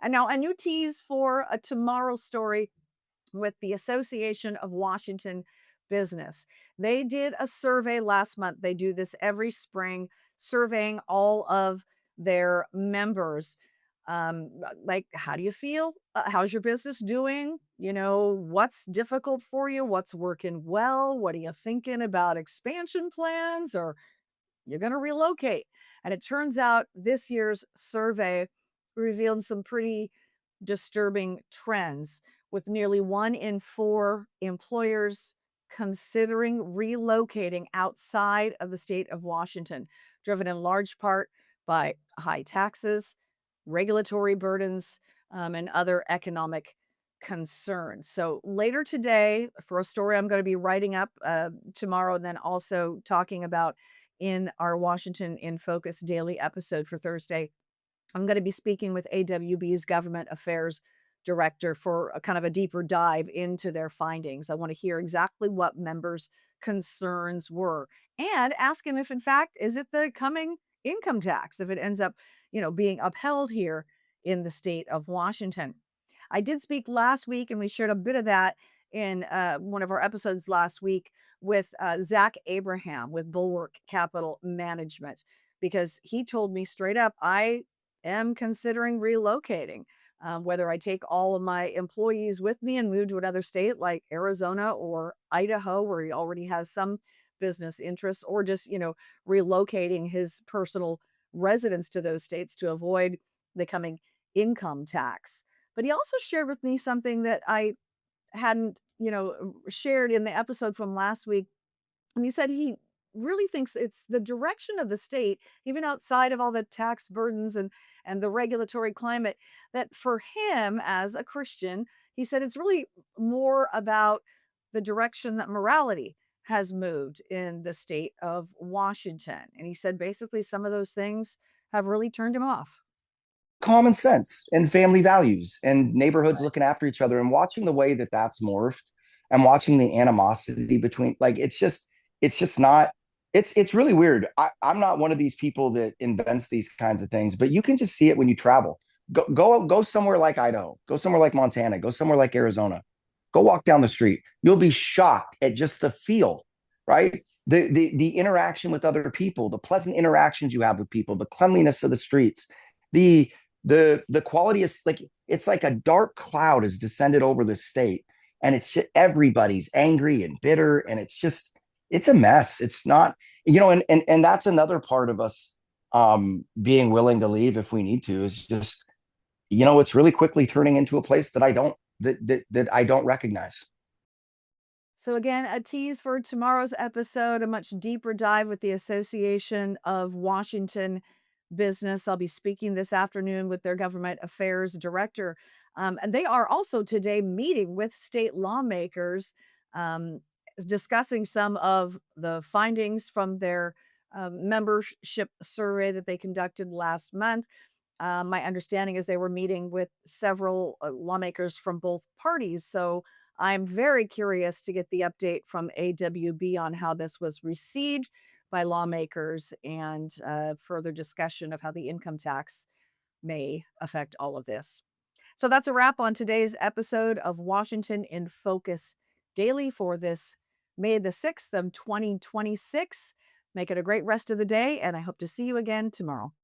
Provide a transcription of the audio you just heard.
And now a new tease for a tomorrow story with the Association of Washington Business. They did a survey last month. They do this every spring, surveying all of their members. Like, how do you feel? How's your business doing? What's difficult for you? What's working well? What are you thinking about expansion plans? Or you're going to relocate? And it turns out this year's survey revealed some pretty disturbing trends, with nearly 1 in 4 employers considering relocating outside of the state of Washington, driven in large part by high taxes, regulatory burdens, and other economic concerns. So later today, for a story I'm going to be writing up tomorrow, and then also talking about in our Washington in Focus daily episode for Thursday, I'm going to be speaking with AWB's government affairs director for a kind of a deeper dive into their findings. I want to hear exactly what members' concerns were and ask him if, in fact, is it the coming income tax if it ends up, being upheld here in the state of Washington. I did speak last week, and we shared a bit of that in one of our episodes last week with Zach Abraham with Bulwark Capital Management, because he told me straight up, I am considering relocating. Whether I take all of my employees with me and move to another state like Arizona or Idaho, where he already has some business interests, or just, relocating his personal residence to those states to avoid the coming income tax. But he also shared with me something that I hadn't, shared in the episode from last week. And he said he really thinks it's the direction of the state, even outside of all the tax burdens and the regulatory climate, that for him as a Christian, he said it's really more about the direction that morality has moved in the state of Washington. And he said basically some of those things have really turned him off. Common sense and family values and neighborhoods looking after each other, and watching the way that that's morphed, and watching the animosity between, like, it's just not, it's really weird. I'm not one of these people that invents these kinds of things, but you can just see it when you travel. Go somewhere like Idaho, go somewhere like Montana, go somewhere like Arizona, go walk down the street. You'll be shocked at just the feel, right? The interaction with other people, the pleasant interactions you have with people, the cleanliness of the streets, the the quality is like, it's like a dark cloud has descended over the state, and it's just, everybody's angry and bitter, and it's a mess. It's not, and that's another part of us being willing to leave if we need to, is just, it's really quickly turning into a place that I don't recognize. So, again, a tease for tomorrow's episode, a much deeper dive with the Association of Washington Business. I'll be speaking this afternoon with their government affairs director. And they are also today meeting with state lawmakers, um, discussing some of the findings from their membership survey that they conducted last month. My understanding is they were meeting with several lawmakers from both parties. So I'm very curious to get the update from AWB on how this was received by lawmakers, and further discussion of how the income tax may affect all of this. So that's a wrap on today's episode of Washington in Focus Daily for this May the 6th of 2026. Make it a great rest of the day, and I hope to see you again tomorrow.